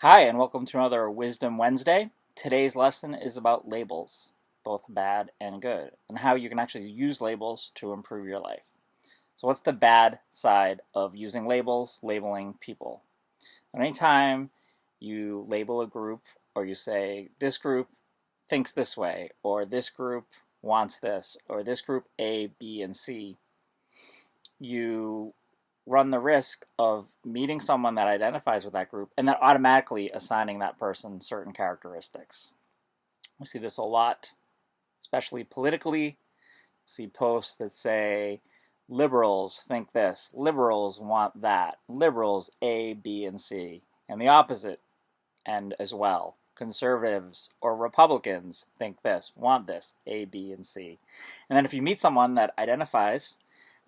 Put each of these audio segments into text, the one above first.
Hi, and welcome to another Wisdom Wednesday. Today's lesson is about labels, both bad and good, and how you can actually use labels to improve your life. So, what's the bad side of using labels, labeling people? Anytime you label a group or you say, this group thinks this way, or this group wants this, or this group A, B, and C, you run the risk of meeting someone that identifies with that group and then automatically assigning that person certain characteristics. I see this a lot, especially politically. I see posts that say liberals think this, liberals want that, liberals A, B, and C, and the opposite end as well. Conservatives or Republicans think this, want this, A, B, and C. And then if you meet someone that identifies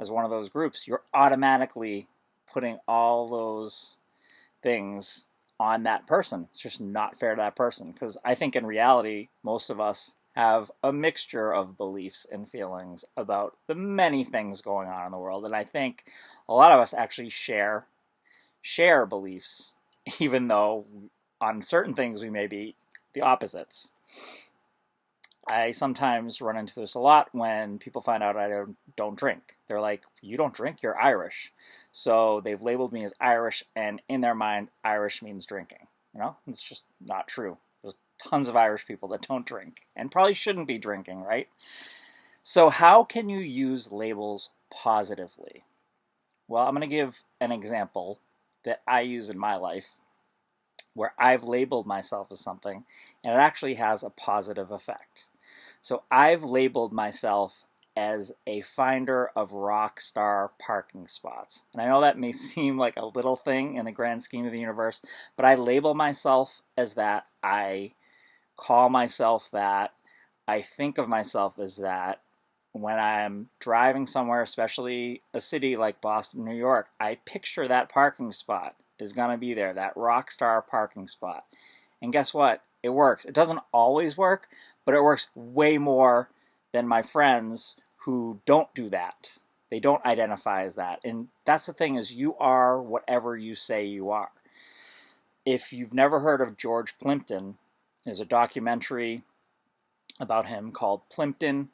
as one of those groups, you're automatically putting all those things on that person. It's just not fair to that person, because I think in reality, most of us have a mixture of beliefs and feelings about the many things going on in the world. And I think a lot of us actually share beliefs, even though on certain things we may be the opposites. I sometimes run into this a lot when people find out I don't drink. They're like, you don't drink, you're Irish. So they've labeled me as Irish, and in their mind, Irish means drinking. It's just not true. There's tons of Irish people that don't drink and probably shouldn't be drinking, right? So how can you use labels positively? Well, I'm going to give an example that I use in my life where I've labeled myself as something and it actually has a positive effect. So I've labeled myself as a finder of rock star parking spots. And I know that may seem like a little thing in the grand scheme of the universe, but I label myself as that. I call myself that. I think of myself as that. When I'm driving somewhere, especially a city like Boston, New York, I picture that parking spot is going to be there, that rock star parking spot. And guess what? It works. It doesn't always work, but it works way more than my friends who don't do that. They don't identify as that. And that's the thing, is you are whatever you say you are. If you've never heard of George Plimpton, there's a documentary about him called Plimpton!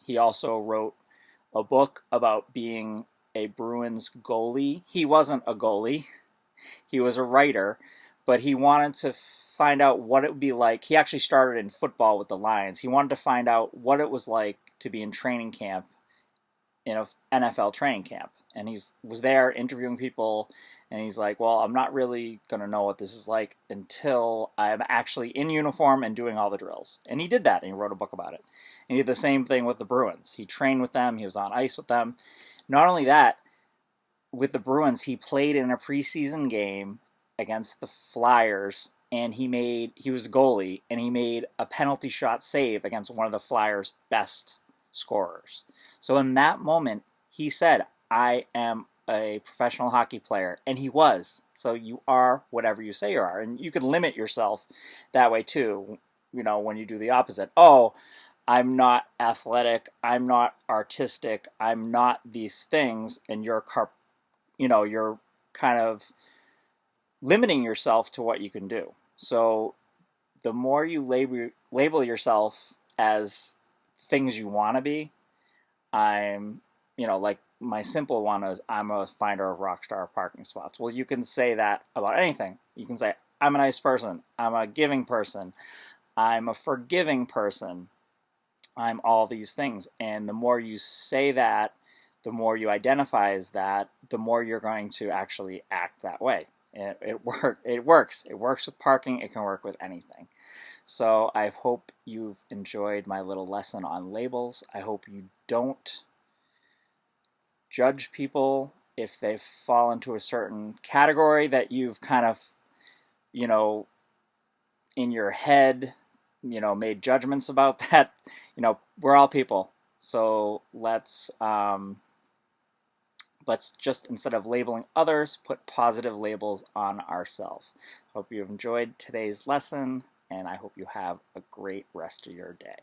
He also wrote a book about being a Bruins goalie. He wasn't a goalie. He was a writer, but he wanted to find out what it would be like. He actually started in football with the Lions. He wanted to find out what it was like to be in training camp, in an NFL training camp. And he was there interviewing people, and he's like, well, I'm not really going to know what this is like until I'm actually in uniform and doing all the drills. And he did that, and he wrote a book about it. And he did the same thing with the Bruins. He trained with them. He was on ice with them. Not only that, with the Bruins, he played in a preseason game against the Flyers, and he was a goalie, and he made a penalty shot save against one of the Flyers' best scorers. So in that moment, he said, I am a professional hockey player, and he was. So you are whatever you say you are, and you can limit yourself that way too, when you do the opposite. Oh, I'm not athletic, I'm not artistic, I'm not these things, and you're kind of limiting yourself to what you can do. So the more you label yourself as things you want to be, like my simple one is I'm a finder of rockstar parking spots. Well, you can say that about anything. You can say, I'm a nice person, I'm a giving person, I'm a forgiving person, I'm all these things. And the more you say that, the more you identify as that, the more you're going to actually act that way. It works. It works with parking. It can work with anything. So I hope you've enjoyed my little lesson on labels. I hope you don't judge people if they fall into a certain category that you've kind of, in your head, made judgments about that. We're all people. So let's just, instead of labeling others, put positive labels on ourselves. Hope you've enjoyed today's lesson, and I hope you have a great rest of your day.